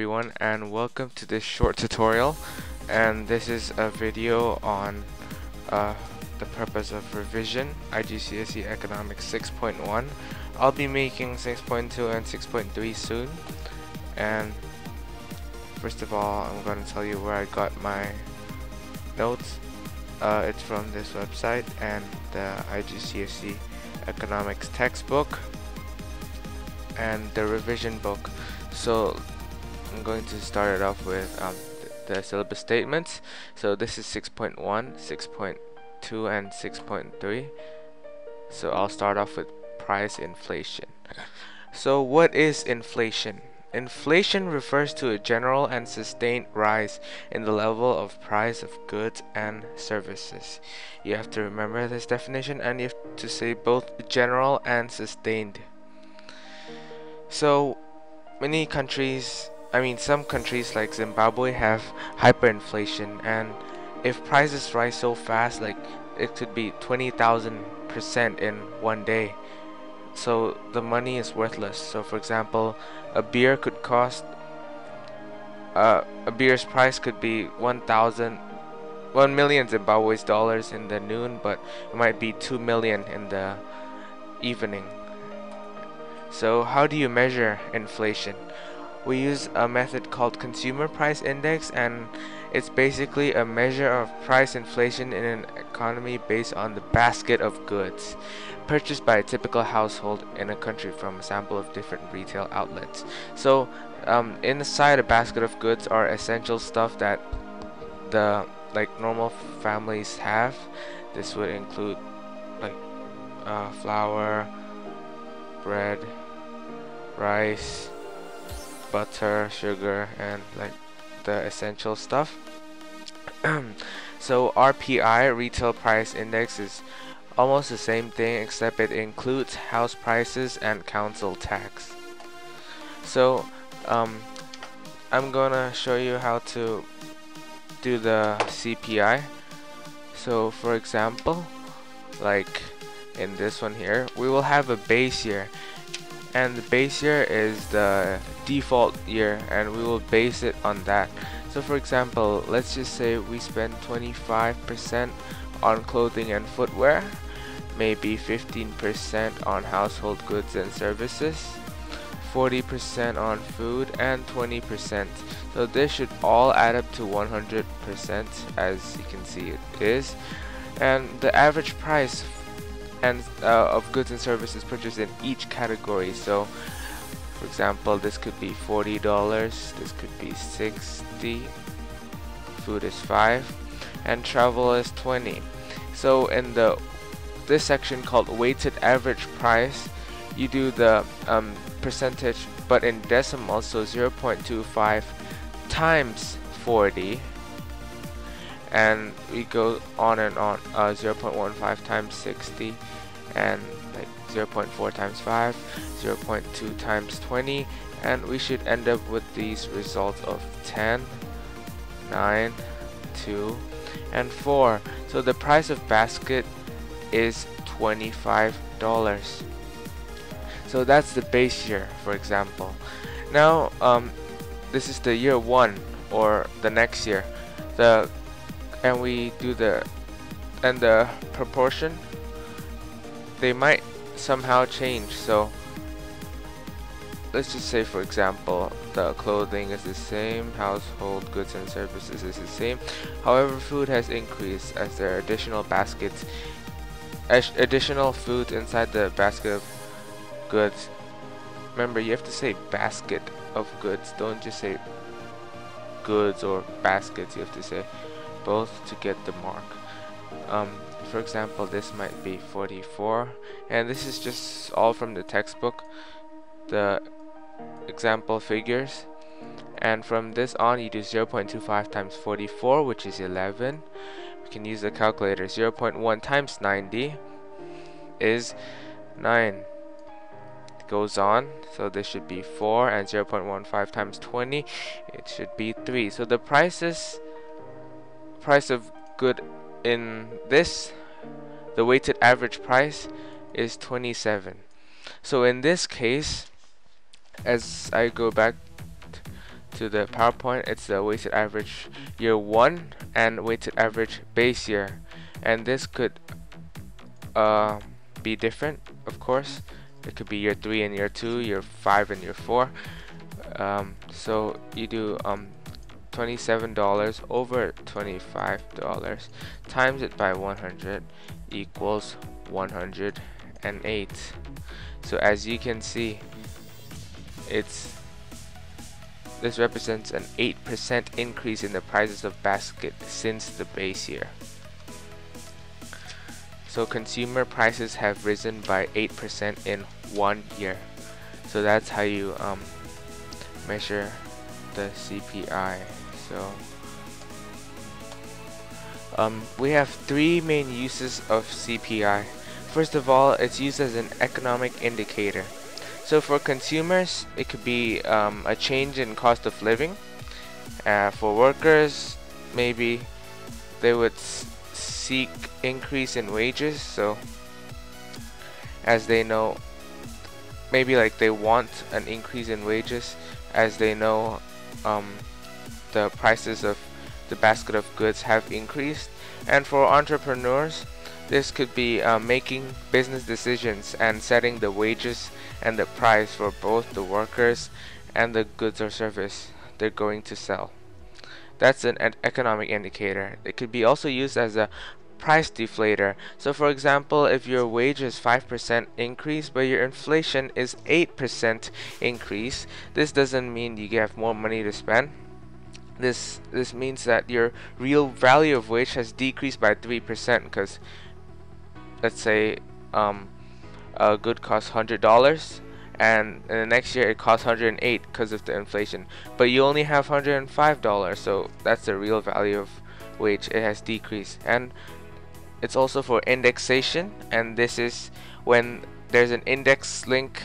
everyone, and welcome to this short tutorial. And this is a video on the purpose of revision IGCSE Economics 6.1. I'll be making 6.2 and 6.3 soon. And first of all, I'm going to tell you where I got my notes. It's from this website and the IGCSE Economics textbook and the revision book. So I'm going to start it off with the syllabus statements. So this is 6.1, 6.2 and 6.3. So I'll start off with price inflation. So what is inflation? Inflation refers to a general and sustained rise in the level of price of goods and services. You have to remember this definition, and you have to say both general and sustained. So many countries, some countries like Zimbabwe have hyperinflation, and if prices rise so fast, like it could be 20,000% in one day, so the money is worthless. So for example, a beer could cost a beer's price could be 1 million Zimbabwe's dollars in the noon, but it might be 2 million in the evening. So how do you measure inflation? We use a method called consumer price index, and it's basically a measure of price inflation in an economy based on the basket of goods purchased by a typical household in a country from a sample of different retail outlets. So inside a basket of goods are essential stuff that the normal families have. This would include flour, bread, rice, butter, sugar, and the essential stuff. So RPI, retail price index, is almost the same thing, except it includes house prices and council tax. So I'm gonna show you how to do the CPI. So for example, like in this one here, we will have a base year, and the base year is the default year, and we will base it on that. So for example, let's just say we spend 25% on clothing and footwear, maybe 15% on household goods and services, 40% on food, and 20%. So this should all add up to 100%, as you can see it is. And the average price of goods and services purchased in each category. So for example, this could be $40, this could be $60, food is $5, and travel is $20. So in this section called weighted average price, you do the percentage but in decimals, so 0.25 times 40, and we go on and on, 0.15 times 60, and 0.4 times 5, 0.2 times 20, and we should end up with these results of 10, 9, 2, and 4. So the price of basket is $25. So that's the base year, for example. Now this is the year 1, or the next year, and we do the proportion, they might somehow change. So let's just say, for example, the clothing is the same, household goods and services is the same, however food has increased as there are additional food inside the basket of goods. Remember, you have to say basket of goods, don't just say goods or baskets. You have to say both to get the mark. For example, this might be 44, and this is just all from the textbook, the example figures, and from this on you do 0.25 times 44, which is 11. We can use the calculator. 0.1 times 90 is 9. It goes on, so this should be 4, and 0.15 times 20, it should be 3. So the price of good in this, the weighted average price, is 27. So in this case, as I go back to the PowerPoint, it's the weighted average year 1 and weighted average base year, and this could be different, of course. It could be year 3 and year 2, year 5 and year 4. So you do $27 over $25 times it by 100 equals 108. So as you can see, this represents an 8% increase in the prices of basket since the base year. So consumer prices have risen by 8% in 1 year. So that's how you measure the CPI. So we have 3 main uses of CPI. First of all, it's used as an economic indicator. So for consumers, it could be a change in cost of living. For workers, maybe they would seek increase in wages. So as they know, maybe like they want an increase in wages, as they know the prices of the basket of goods have increased. And for entrepreneurs, this could be making business decisions and setting the wages and the price for both the workers and the goods or service they're going to sell. That's an economic indicator. It could be also used as a price deflator. So for example, if your wage is 5% increase but your inflation is 8% increase, this doesn't mean you have more money to spend. This means that your real value of wage has decreased by 3%, because let's say a good costs $100 and in the next year it costs $108 because of the inflation, but you only have $105, so that's the real value of wage. It has decreased. And it's also for indexation, and this is when there's an index link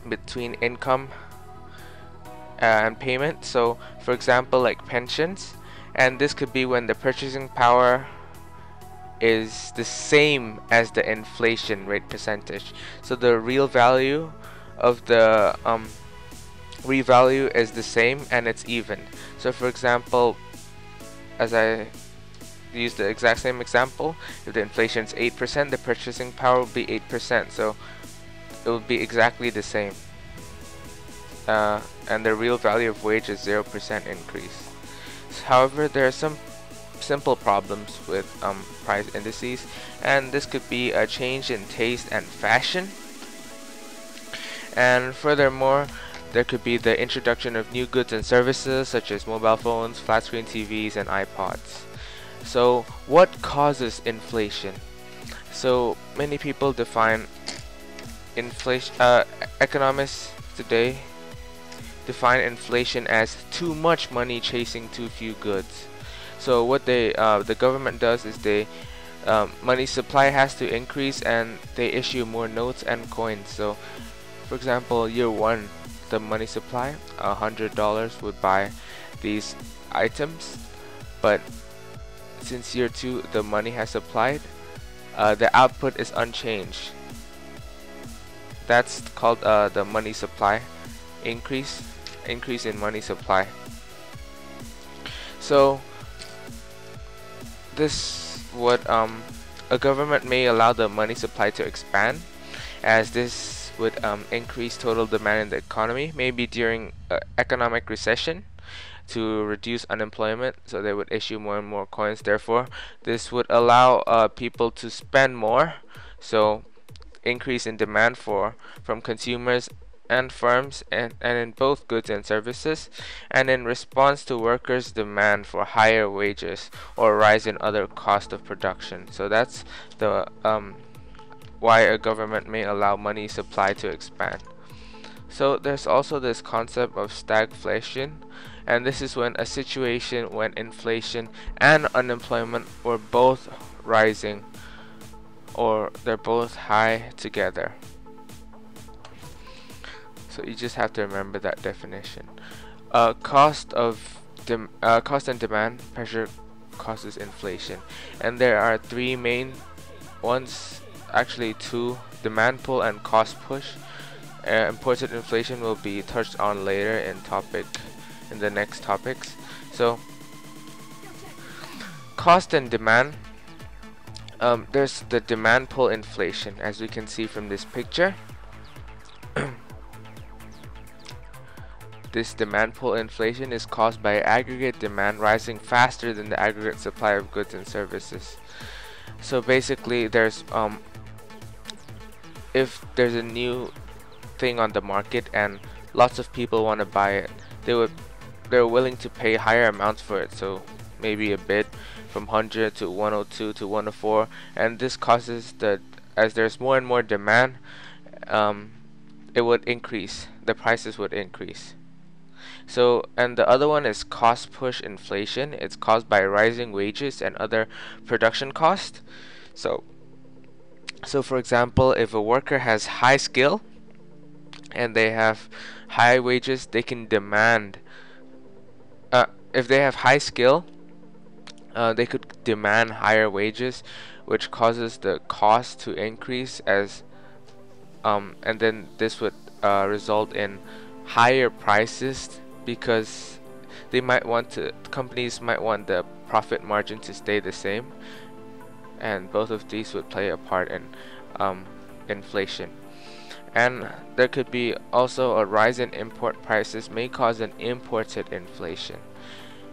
between income and payment. So for example, like pensions, and this could be when the purchasing power is the same as the inflation rate percentage. So the real value of the revalue is the same and it's even. So for example, as I use the exact same example, if the inflation is 8%, the purchasing power will be 8%, so it will be exactly the same. And the real value of wage is 0% increase. However, there are some simple problems with price indices, and this could be a change in taste and fashion. And furthermore, there could be the introduction of new goods and services such as mobile phones, flat screen TVs, and iPods. So what causes inflation? So many people define inflation, economists today define inflation as too much money chasing too few goods. So what the government does is money supply has to increase and they issue more notes and coins. So for example, year 1, the money supply, $100 would buy these items, but since year 2 the money has supplied, the output is unchanged. That's called the money supply increase in money supply. So this would a government may allow the money supply to expand, as this would increase total demand in the economy, maybe during economic recession, to reduce unemployment. So they would issue more and more coins. Therefore, this would allow people to spend more, so increase in demand from consumers and firms, and in both goods and services, and in response to workers' demand for higher wages or rise in other cost of production. So that's the why a government may allow money supply to expand. So there's also this concept of stagflation, and this is when a situation when inflation and unemployment were both rising, or they're both high together. So you just have to remember that definition. Cost and demand pressure causes inflation, and there are 3 main ones, actually 2: demand pull and cost push. imported inflation will be touched on later in the next topics. So cost and demand. There's the demand pull inflation, as we can see from this picture. This demand pull inflation is caused by aggregate demand rising faster than the aggregate supply of goods and services. So basically, if there's a new thing on the market and lots of people want to buy it, they're willing to pay higher amounts for it. So maybe a bit from 100 to 102 to 104, and this causes as there's more and more demand, it would increase. The prices would increase. So, and the other one is cost push inflation. It's caused by rising wages and other production costs. So for example, if a worker has high skill and they have high wages, they can demand. If they have high skill, they could demand higher wages, which causes the cost to increase and then this would result in higher prices, because companies might want the profit margin to stay the same, and both of these would play a part in inflation. And there could be also a rise in import prices may cause an imported inflation.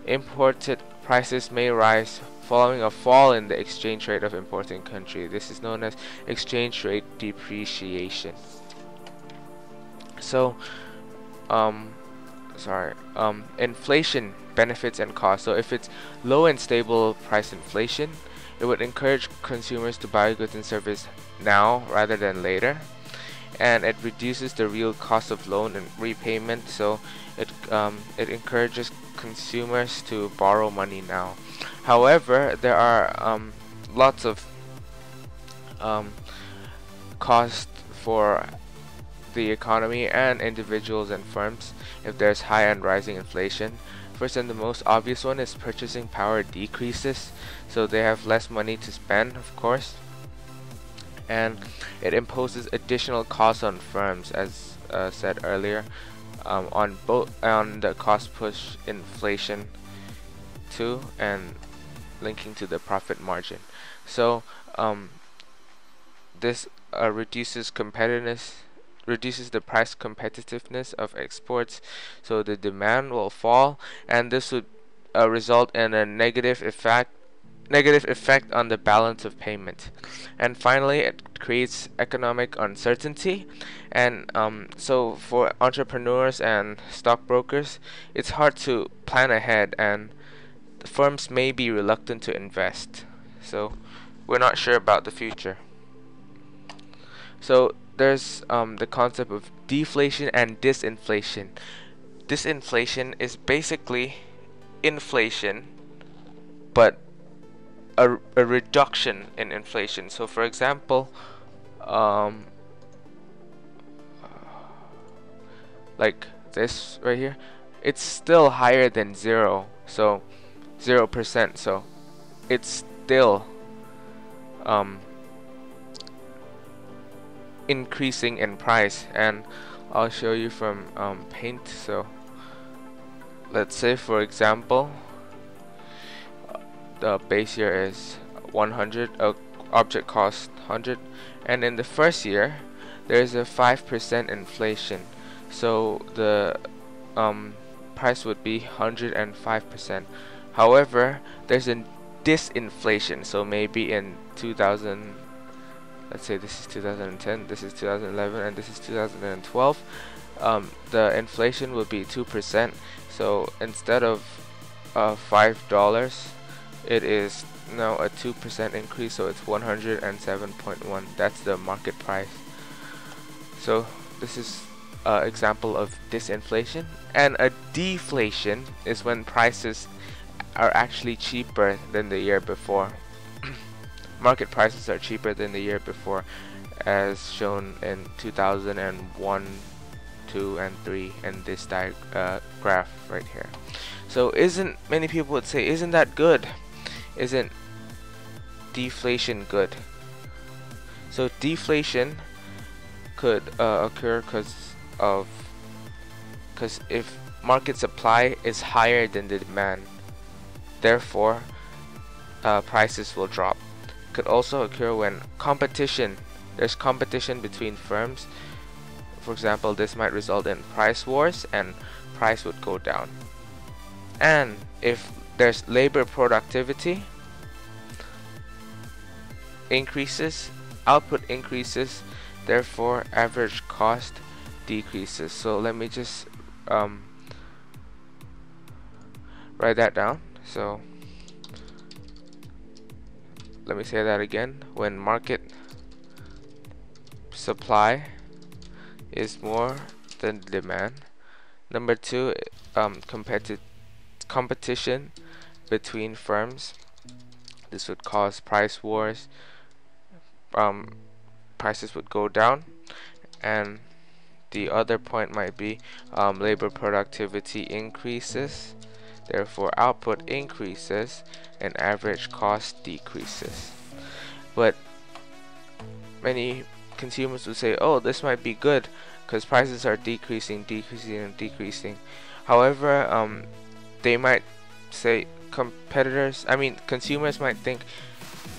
Imported prices may rise following a fall in the exchange rate of importing country. This is known as exchange rate depreciation. So inflation benefits and costs. So if it's low and stable price inflation, it would encourage consumers to buy goods and services now rather than later, and it reduces the real cost of loan and repayment. So it encourages consumers to borrow money now. However, there are lots of cost for the economy and individuals and firms if there's high and rising inflation. First and the most obvious one is purchasing power decreases, so they have less money to spend, of course, and it imposes additional costs on firms, as said earlier, on the cost push inflation too, and linking to the profit margin. So this reduces the price competitiveness of exports, so the demand will fall, and this would result in a negative effect on the balance of payment. And finally, it creates economic uncertainty, and so for entrepreneurs and stockbrokers, it's hard to plan ahead, and the firms may be reluctant to invest. So we're not sure about the future. So there's the concept of deflation and disinflation. Disinflation is basically inflation, but a reduction in inflation. So for example, like this right here, it's still higher than 0%. So it's still increasing in price, and I'll show you from paint. So let's say, for example, the base here is 100, object cost 100, and in the first year there's a 5% inflation, so the price would be 105%. However, there's a disinflation, so maybe in 2000, let's say this is 2010, this is 2011, and this is 2012, the inflation will be 2%. So instead of $5, it is now a 2% increase, so it's 107.1. That's the market price. So this is an example of disinflation. And a deflation is when prices are actually cheaper than the year before. Market prices are cheaper than the year before, as shown in 2001, 2, and 3 in this graph right here. So many people would say, isn't that good? Isn't deflation good? So deflation could occur because if market supply is higher than the demand, therefore prices will drop. Could also occur when there's competition between firms. For example, this might result in price wars and price would go down. And if there's labor productivity increases, output increases, therefore average cost decreases. So let me just write that down. So let me say that again. When market supply is more than demand. Number two, competition between firms. This would cause price wars. Prices would go down. And the other point might be labor productivity increases, therefore output increases and average cost decreases. But many consumers would say, oh, this might be good because prices are decreasing. However, they might say consumers might think,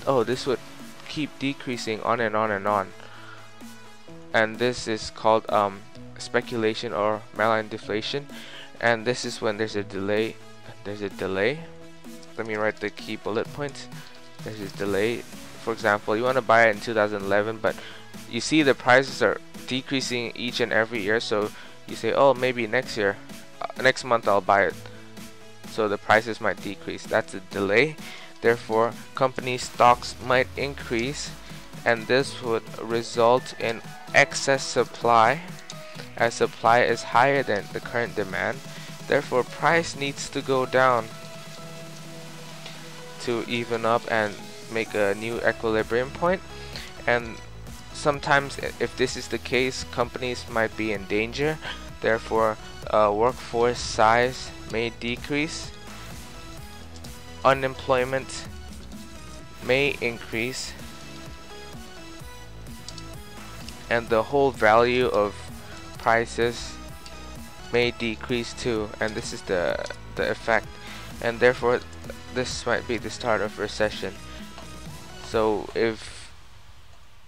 oh, this would keep decreasing on and on and on. And this is called speculation or malign deflation, and this is when there's a delay. Let me write the key bullet points. There's a delay. For example, you want to buy it in 2011, but you see the prices are decreasing each and every year, so you say, oh, maybe next month I'll buy it, so the prices might decrease. That's a delay. Therefore, company stocks might increase, and this would result in excess supply, as supply is higher than the current demand. Therefore, price needs to go down to even up and make a new equilibrium point. And sometimes, if this is the case, companies might be in danger. Therefore, workforce size may decrease, unemployment may increase, and the whole value of prices may decrease too. And this is the effect, and therefore this might be the start of recession. So if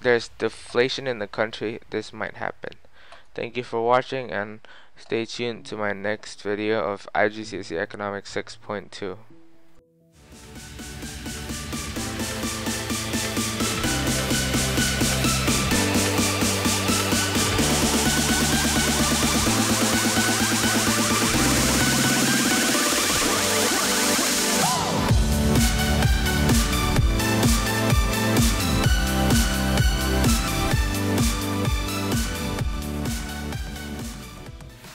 there's deflation in the country, this might happen. Thank you for watching, and stay tuned to my next video of IGCSE Economics 6.2.